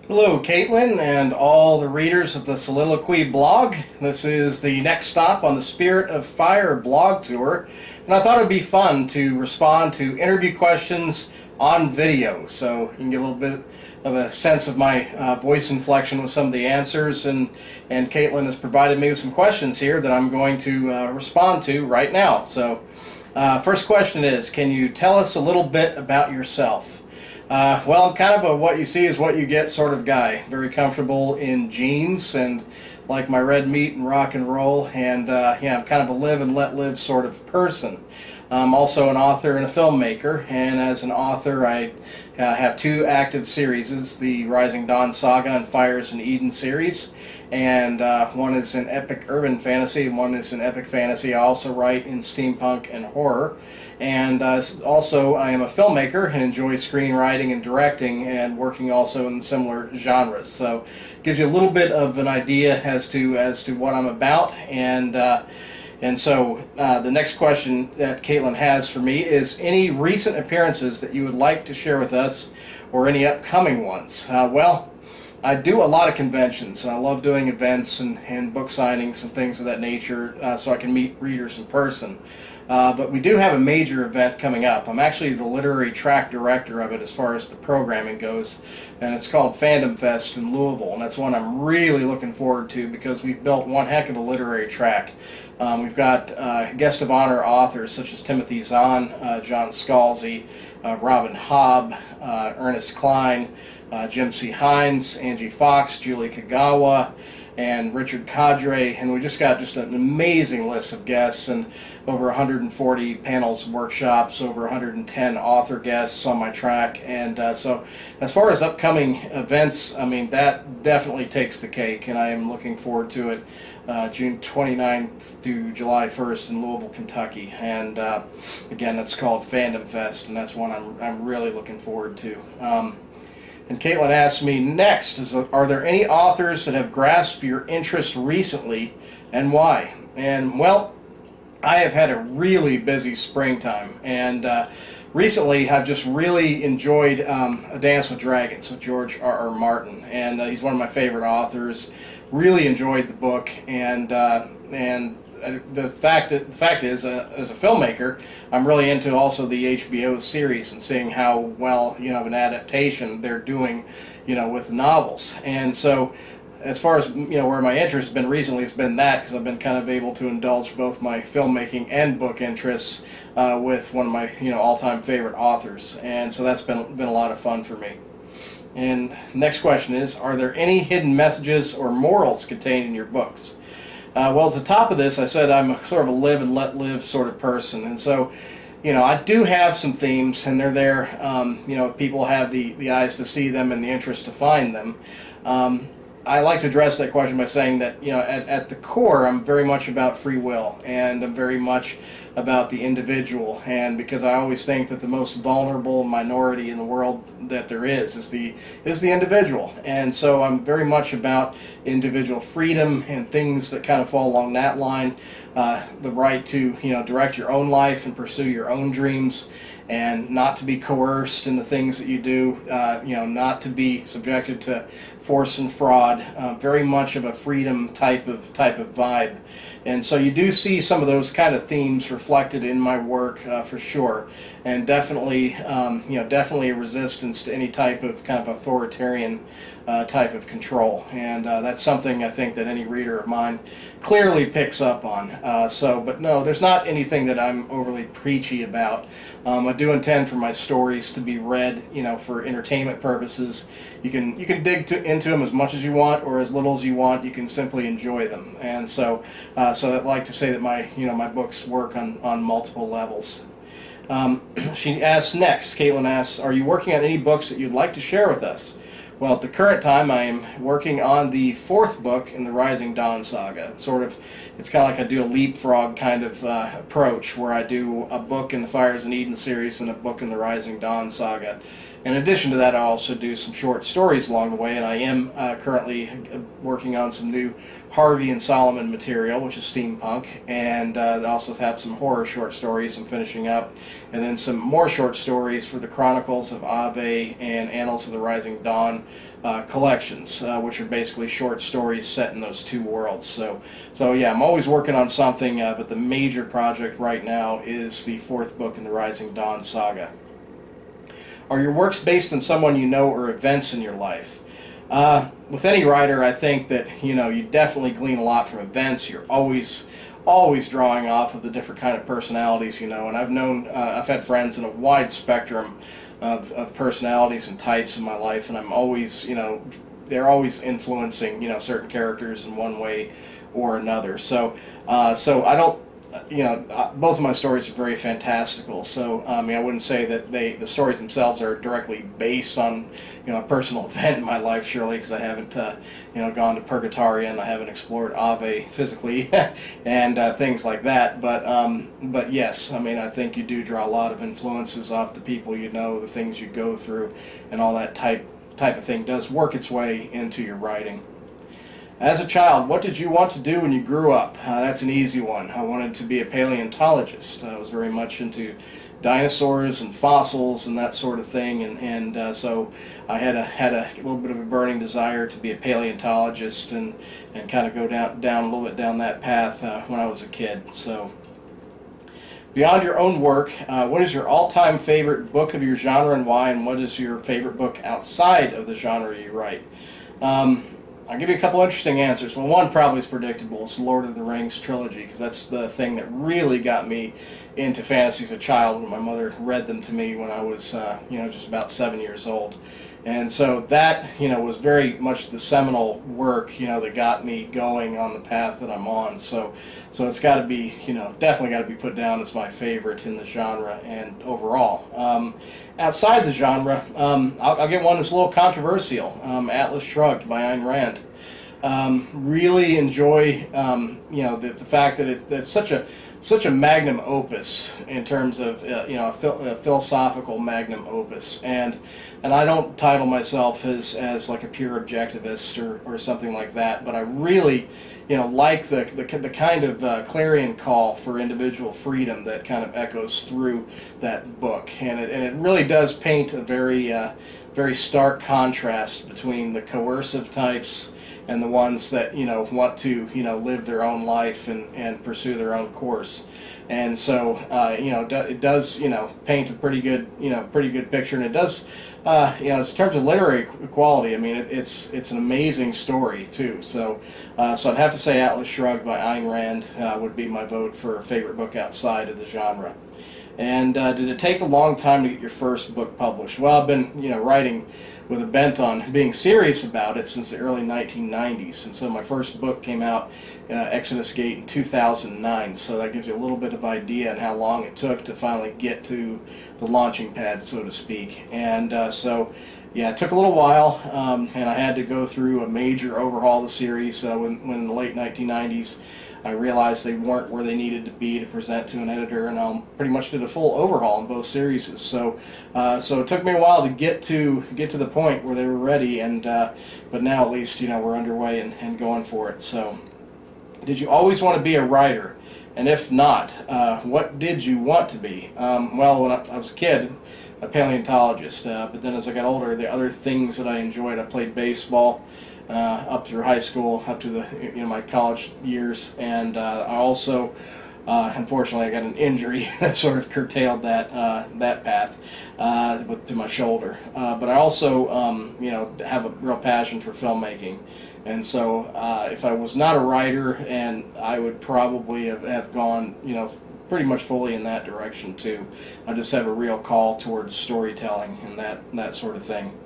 Hello, Kaitlin, and all the readers of the Soliloquy blog. This is the next stop on the Spirit of Fire blog tour, and I thought it would be fun to respond to interview questions on video, so you can get a little bit of a sense of my voice inflection with some of the answers, and Kaitlin has provided me with some questions here that I'm going to respond to right now. So, first question is, can you tell us a little bit about yourself? Well, I'm kind of a what you see is what you get sort of guy. Very comfortable in jeans and like my red meat and rock and roll, and yeah, I'm kind of a live and let live sort of person. I'm also an author and a filmmaker, and as an author I have two active series, the Rising Dawn Saga and Fires in Eden series, and one is an epic urban fantasy and one is an epic fantasy. I also write in steampunk and horror, and also I am a filmmaker and enjoy screenwriting and directing and working also in similar genres. So it gives you a little bit of an idea as to what I'm about. And so the next question that Kaitlin has for me is any recent appearances that you would like to share with us, or any upcoming ones? Well, I do a lot of conventions, and I love doing events and book signings and things of that nature, so I can meet readers in person. But we do have a major event coming up. I'm actually the literary track director of it as far as the programming goes, and it's called Fandom Fest in Louisville, and that's one I'm really looking forward to because we've built one heck of a literary track. We've got guest of honor authors such as Timothy Zahn, John Scalzi, Robin Hobb, Ernest Klein, Jim C. Hines, Angie Fox, Julie Kagawa, and Richard Cadre, and we just got an amazing list of guests and over 140 panels and workshops, over 110 author guests on my track. And so as far as upcoming events, I mean, that definitely takes the cake, and I am looking forward to it. June 29th through July 1st in Louisville, Kentucky, and again, that's called Fandom Fest, and that's one I'm really looking forward to. And Kaitlin asked me next, are there any authors that have grasped your interest recently, and why? And well, I have had a really busy springtime, and recently I've just really enjoyed A Dance with Dragons with George R.R. Martin, and he's one of my favorite authors. Really enjoyed the book, and the fact is, as a filmmaker, I'm really into also the HBO series and seeing how well, of an adaptation they're doing, with novels. And so, as far as where my interest has been recently, it's been that, because I've been kind of able to indulge both my filmmaking and book interests with one of my all-time favorite authors, and so that's been a lot of fun for me. And next question is, are there any hidden messages or morals contained in your books? Well, at the top of this, I said I'm sort of a live and let live sort of person, and so, I do have some themes, and they're there. People have the eyes to see them and the interest to find them. I like to address that question by saying that, at the core, I'm very much about free will, and I'm very much about the individual, and because I always think that the most vulnerable minority in the world that there is the individual, and so I'm very much about individual freedom and things that kind of fall along that line, the right to direct your own life and pursue your own dreams, and not to be coerced in the things that you do, not to be subjected to force and fraud, very much of a freedom type of vibe. And so you do see some of those kind of themes reflected in my work, for sure, and definitely, definitely a resistance to any type of kind of authoritarian type of control, and that's something I think that any reader of mine clearly picks up on. But no, there's not anything that I'm overly preachy about. I do intend for my stories to be read, for entertainment purposes. You can dig into them as much as you want or as little as you want. You can simply enjoy them, and so I'd like to say that my books work on multiple levels. She asks next. Kaitlin asks, are you working on any books that you'd like to share with us? Well, at the current time, I am working on the 4th book in the Rising Dawn Saga. It's kind of like I do a leapfrog kind of approach, where I do a book in the Fires in Eden series and a book in the Rising Dawn Saga. In addition to that, I also do some short stories along the way, and I am currently working on some new Harvey and Solomon material, which is steampunk, and I also have some horror short stories I'm finishing up, and then some more short stories for the Chronicles of Ave and Annals of the Rising Dawn collections, which are basically short stories set in those two worlds. So yeah, I'm always working on something, but the major project right now is the fourth book in the Rising Dawn saga. Are your works based on someone you know or events in your life? With any writer, I think that you definitely glean a lot from events. You're always drawing off of the different kind of personalities, and I've had friends in a wide spectrum of personalities and types in my life, and I'm always, they're always influencing, certain characters in one way or another. So I don't, both of my stories are very fantastical. So I wouldn't say that the stories themselves are directly based on, a personal event in my life, surely, because I haven't, gone to Purgatoria and I haven't explored Ave physically and things like that. But yes, I think you do draw a lot of influences off the people the things you go through, and all that type of thing does work its way into your writing. As a child, what did you want to do when you grew up? That's an easy one. I wanted to be a paleontologist. I was very much into dinosaurs and fossils and that sort of thing, and so I had a little bit of a burning desire to be a paleontologist and kind of go down a little bit down that path when I was a kid. So, beyond your own work, what is your all-time favorite book of your genre and why, and what is your favorite book outside of the genre you write? I'll give you a couple interesting answers. Well, one probably is predictable. It's the Lord of the Rings trilogy, because that's the thing that really got me into fantasy as a child, when my mother read them to me when I was, just about 7 years old. And so that, was very much the seminal work, that got me going on the path that I'm on. So it's got to be, definitely got to be put down as my favorite in the genre and overall. Outside the genre, I'll get one that's a little controversial. Atlas Shrugged by Ayn Rand. Really enjoy, the fact that it's such a magnum opus in terms of a philosophical magnum opus, and I don't title myself as like a pure objectivist or something like that, but I really like the kind of clarion call for individual freedom that kind of echoes through that book, and it really does paint a very stark contrast between the coercive types and the ones that want to live their own life and pursue their own course. And so it does paint a pretty good picture, and it does in terms of literary quality. It's an amazing story too. So I'd have to say Atlas Shrugged by Ayn Rand would be my vote for a favorite book outside of the genre. And did it take a long time to get your first book published? Well, I've been writing with a bent on being serious about it since the early 1990s, and so my first book came out, Exodus Gate, in 2009. So that gives you a little bit of idea on how long it took to finally get to the launching pad, so to speak. And so yeah, it took a little while, and I had to go through a major overhaul of the series when in the late 1990s. I realized they weren't where they needed to be to present to an editor, and I pretty much did a full overhaul in both series. So it took me a while to get to the point where they were ready, and but now at least we're underway and going for it. So, did you always want to be a writer? And if not, what did you want to be? Well, when I was a kid, a paleontologist. But then as I got older, the other things that I enjoyed, I played baseball. Up through high school, up to the my college years, and I also, unfortunately, I got an injury that sort of curtailed that path to my shoulder. But I also, have a real passion for filmmaking, and so if I was not a writer, and I would probably have gone, pretty much fully in that direction too. I just have a real call towards storytelling and that sort of thing.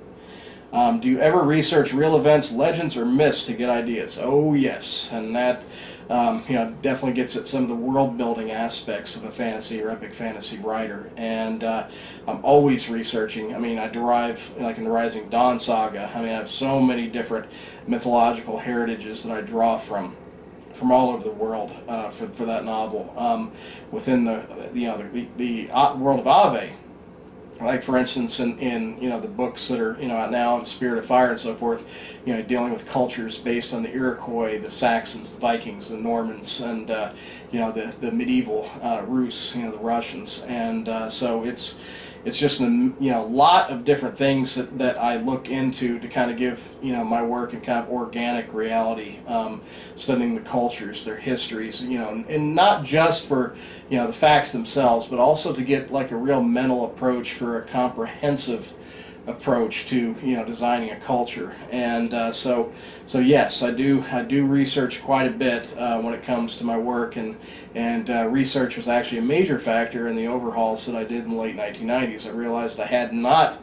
Do you ever research real events, legends, or myths to get ideas? Oh yes, and that definitely gets at some of the world-building aspects of a fantasy or epic fantasy writer. And I'm always researching. I derive, like in the Rising Dawn saga, I have so many different mythological heritages that I draw from all over the world for that novel. Within the world of Ave, Like, for instance, in the books that are out now, in Spirit of Fire and so forth, dealing with cultures based on the Iroquois, the Saxons, the Vikings, the Normans, and the medieval Rus, the Russians, and so it's just a lot of different things that I look into to kind of give my work and kind of organic reality, studying the cultures, their histories, and not just for the facts themselves, but also to get like a real mental approach for a comprehensive approach to designing a culture. And so yes, I do research quite a bit when it comes to my work, and research was actually a major factor in the overhauls that I did in the late 1990s. I realized I had not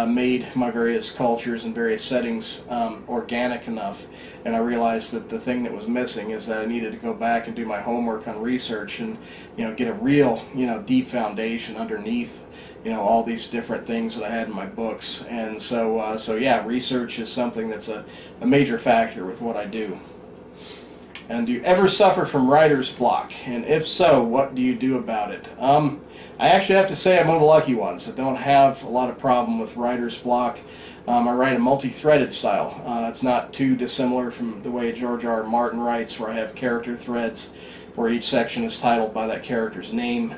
made my various cultures and various settings organic enough, and I realized that the thing that was missing is that I needed to go back and do my homework on research and get a real deep foundation underneath all these different things that I had in my books. And so yeah, research is something that's a major factor with what I do. And do you ever suffer from writer's block? And if so, what do you do about it? I actually have to say I'm one of the lucky ones. I don't have a lot of problem with writer's block. I write a multi-threaded style. It's not too dissimilar from the way George R. R. Martin writes, where I have character threads where each section is titled by that character's name.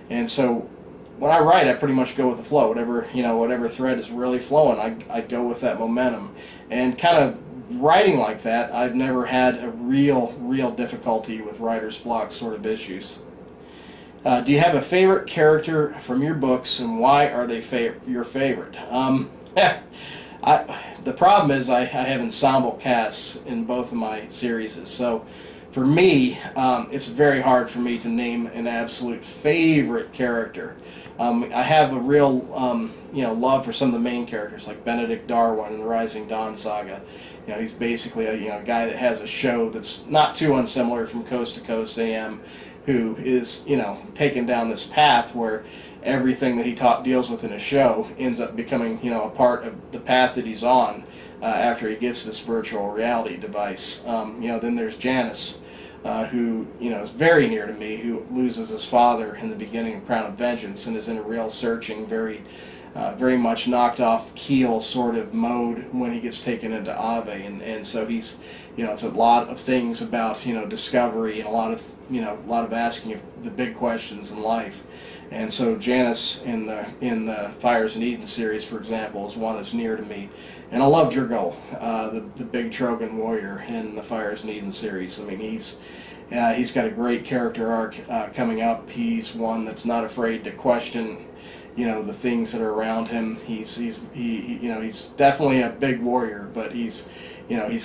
And so when I write, I pretty much go with the flow. Whatever thread is really flowing, I go with that momentum. And kind of writing like that, I've never had a real difficulty with writer's block sort of issues. Do you have a favorite character from your books, and why are they your favorite? The problem is I have ensemble casts in both of my series, so for me, it's very hard for me to name an absolute favorite character. I have a real love for some of the main characters, like Benedict Darwin in the Rising Dawn saga. He's basically a guy that has a show that's not too unsimilar from Coast to Coast AM, who is taken down this path where everything that he deals with in a show ends up becoming a part of the path that he's on after he gets this virtual reality device. Then there's Janice, who is very near to me, who loses his father in the beginning of Crown of Vengeance and is in a real searching, very much knocked off keel sort of mode when he gets taken into Ave, and so he's it's a lot of things about discovery and a lot of asking of the big questions in life. And so Janice in the Fires in Eden series, for example, is one that's near to me. And I love Dragol, the big Trogan warrior in the Fires in Eden series. I mean, he's got a great character arc coming up. He's one that's not afraid to question the things that are around him. He's definitely a big warrior, but he's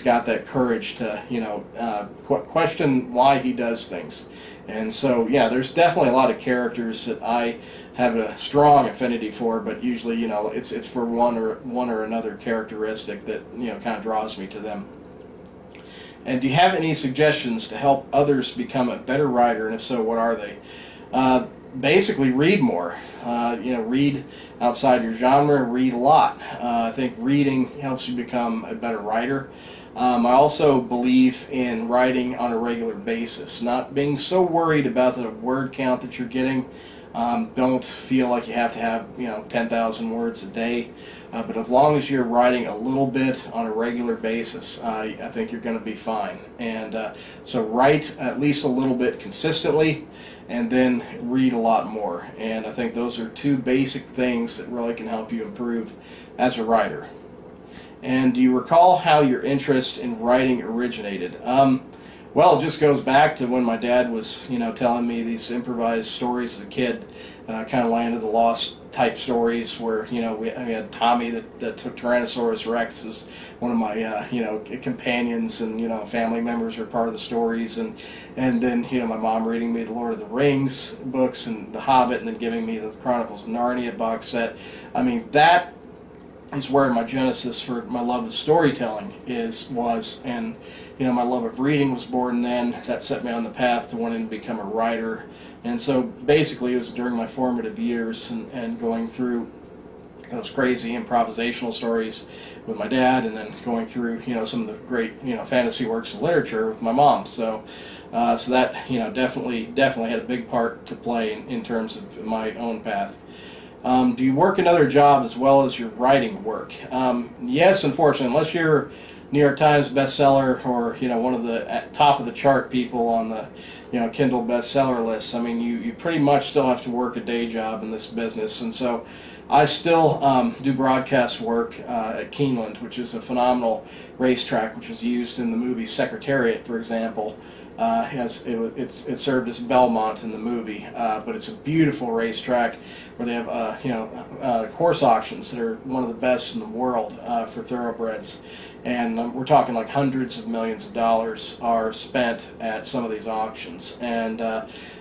got that courage to question why he does things. And so yeah, there's definitely a lot of characters that I have a strong affinity for, but usually it's for one or another characteristic that kind of draws me to them. And do you have any suggestions to help others become a better writer, and if so, what are they? Basically, read more. Read outside your genre. Read a lot. I think reading helps you become a better writer. I also believe in writing on a regular basis, not being so worried about the word count that you're getting. Don't feel like you have to have 10,000 words a day, but as long as you're writing a little bit on a regular basis, I think you're going to be fine. And so write at least a little bit consistently, and then read a lot more. And I think those are two basic things that really can help you improve as a writer. And do you recall how your interest in writing originated? Well, it just goes back to when my dad was, telling me these improvised stories as a kid, kind of Land of the Lost type stories where, we had Tommy that took Tyrannosaurus Rex as one of my, companions, and, family members are part of the stories, and then, my mom reading me the Lord of the Rings books and The Hobbit, and then giving me the Chronicles of Narnia box set. I mean, that is where my genesis for my love of storytelling was, and my love of reading was born then. That set me on the path to wanting to become a writer. And so basically it was during my formative years and going through those crazy improvisational stories with my dad, and then going through some of the great fantasy works of literature with my mom. So that definitely had a big part to play in terms of my own path. Do you work another job as well as your writing work? Yes, unfortunately, unless you're New York Times bestseller or one of the top of the chart people on the Kindle bestseller lists. I mean, you pretty much still have to work a day job in this business, and so I still do broadcast work at Kaitlin, which is a phenomenal racetrack, which was used in the movie Secretariat, for example. It served as Belmont in the movie, but it's a beautiful racetrack where they have horse auctions that are one of the best in the world for thoroughbreds, and we're talking like hundreds of millions of dollars are spent at some of these auctions, and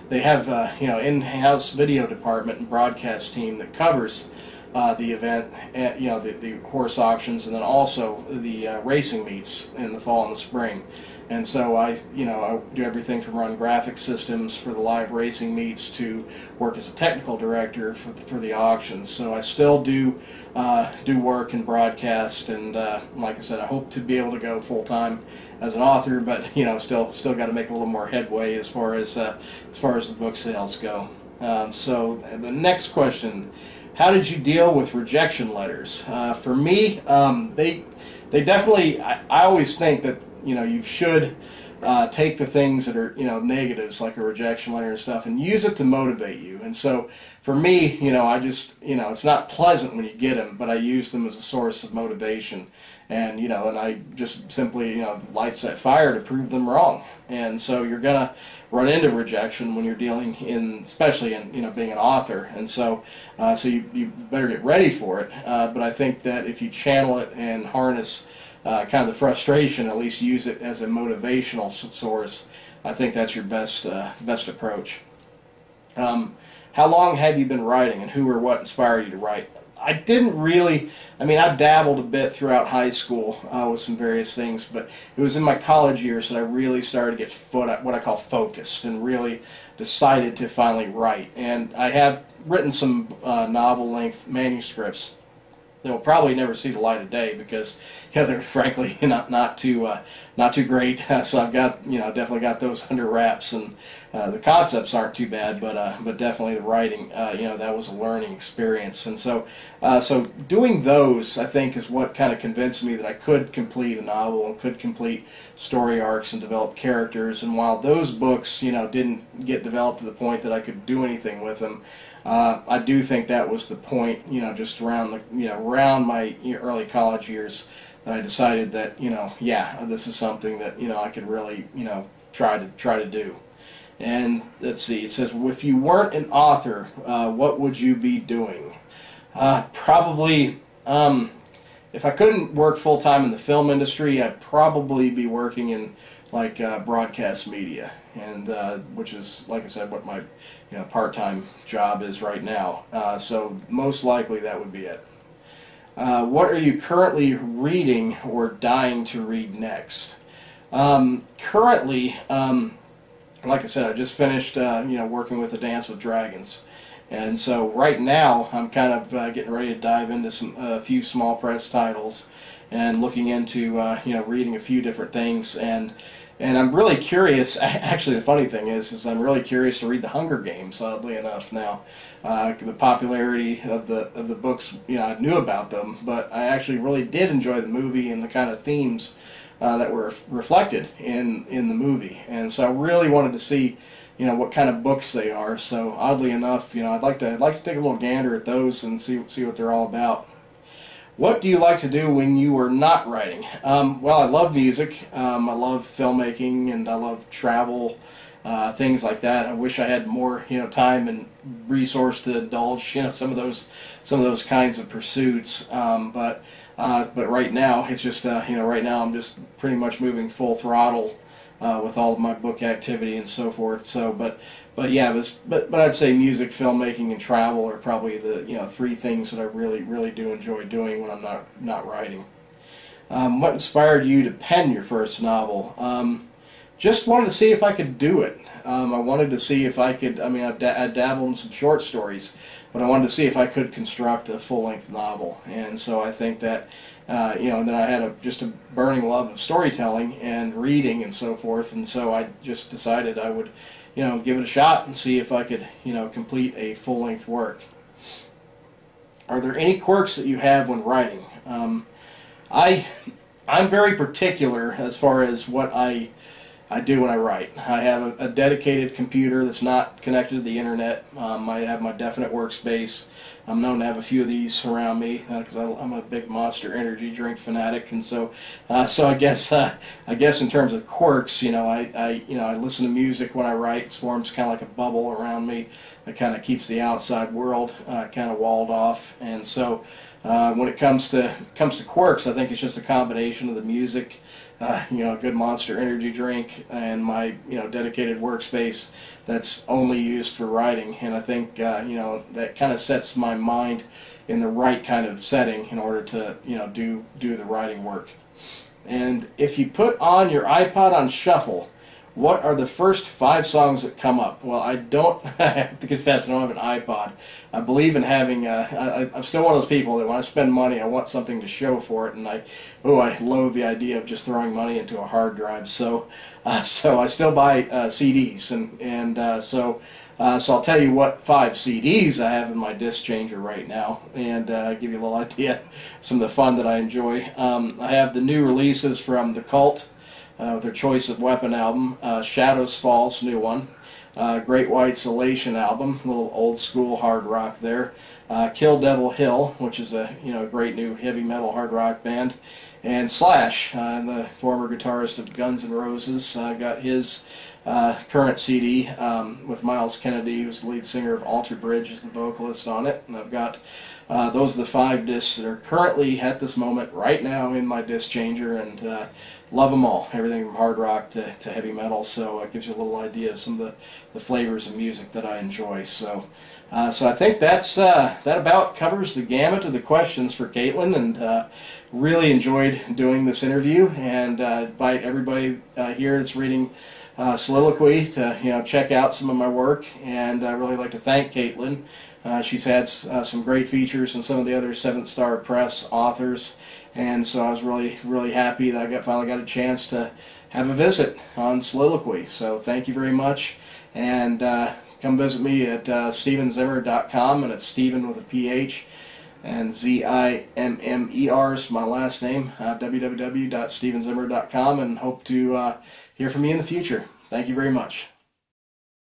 they have in-house video department and broadcast team that covers the event, the horse auctions, and then also the racing meets in the fall and the spring. And so I do everything from run graphic systems for the live racing meets to work as a technical director for the auctions. So I still do work and broadcast, and like I said, I hope to be able to go full time as an author, but still got to make a little more headway as far as the book sales go. So the next question: how did you deal with rejection letters? For me, they definitely. I always think that you should take the things that are negatives, like a rejection letter and stuff, and use it to motivate you. And so for me, I just it's not pleasant when you get them, but I use them as a source of motivation, and and I just simply lights that fire to prove them wrong. And so you're gonna run into rejection when you're dealing especially in being an author, and so you better get ready for it. But I think that if you channel it and harness kind of the frustration, at least use it as a motivational source, I think that's your best approach. How long have you been writing, and who or what inspired you to write? I didn't really, I dabbled a bit throughout high school with some various things, but it was in my college years that I really started to get what I call focused and really decided to finally write. And I have written some novel-length manuscripts that will probably never see the light of day because they're frankly not too great. So I've got definitely got those under wraps, and the concepts aren't too bad, but definitely the writing that was a learning experience. And so doing those, I think, is what kind of convinced me that I could complete a novel and could complete story arcs and develop characters. And while those books didn't get developed to the point that I could do anything with them, I do think that was the point, just around around my early college years, that I decided that this is something that I could really try to do. And let's see, it says, if you weren't an author, what would you be doing? Probably, if I couldn't work full time in the film industry, I'd probably be working in broadcast media, and which is, like I said, what my part-time job is right now. So most likely that would be it. What are you currently reading or dying to read next? Currently, like I said, I just finished working with A Dance with Dragons, and so right now I'm kind of getting ready to dive into a few small press titles and looking into reading a few different things, and I'm really curious. Actually, the funny thing is I'm really curious to read The Hunger Games. Oddly enough, now the popularity of the books, I knew about them, but I actually really did enjoy the movie and the kind of themes that were reflected in the movie, and so I really wanted to see what kind of books they are. So oddly enough, I'd like to take a little gander at those and see what they're all about. What do you like to do when you are not writing? Well, I love music, I love filmmaking, and I love travel, things like that. I wish I had more time and resource to indulge some of those kinds of pursuits. But right now it's just right now I'm just pretty much moving full throttle with all of my book activity and so forth. So but I'd say music, filmmaking, and travel are probably the three things that I really do enjoy doing when I'm not writing. What inspired you to pen your first novel? Just wanted to see if I could do it. I wanted to see if I could. I dabbled in some short stories, but I wanted to see if I could construct a full-length novel. And so I think that and then I had just a burning love of storytelling and reading and so forth. And so I just decided I would give it a shot and see if I could complete a full-length work. Are there any quirks that you have when writing? I'm very particular as far as what I do when I write. I have a dedicated computer that's not connected to the internet. I have my definite workspace. I'm known to have a few of these around me because I'm a big Monster energy drink fanatic, and so I guess in terms of quirks, I listen to music when I write. It forms kind of like a bubble around me that kind of keeps the outside world kind of walled off, and so. When it comes to quirks, I think it's just a combination of the music, a good Monster energy drink, and my dedicated workspace that's only used for writing. And I think that kind of sets my mind in the right kind of setting in order to do the writing work. And if you put on your iPod on shuffle, what are the first 5 songs that come up? Well, I have to confess, I don't have an iPod. I believe in having, I'm still one of those people that when I spend money, I want something to show for it, and I loathe the idea of just throwing money into a hard drive. So I still buy CDs, so I'll tell you what 5 CDs I have in my disc changer right now, and give you a little idea of some of the fun that I enjoy. I have the new releases from The Cult, with their Choice of Weapon album, Shadows Falls, new one, Great White's Elation album, a little old school hard rock there, Kill Devil Hill, which is a great new heavy metal hard rock band, and Slash, the former guitarist of Guns N' Roses, got his current CD with Miles Kennedy, who's the lead singer of Alter Bridge, as the vocalist on it, and I've got those are the 5 discs that are currently at this moment right now in my disc changer, and love them all, everything from hard rock to heavy metal, so it gives you a little idea of some of the flavors of music that I enjoy. So I think that about covers the gamut of the questions for Kaitlin, and really enjoyed doing this interview, and invite everybody here that's reading Soliloquy to check out some of my work, and I really like to thank Kaitlin. She's had some great features in some of the other 7th Star Press authors, and so I was really happy that I finally got a chance to have a visit on Soliloquy. So thank you very much, and come visit me at StephenZimmer.com, and it's Stephen with a PH, and Zimmer is my last name, www.stephenzimmer.com, and hope to hear from you in the future. Thank you very much.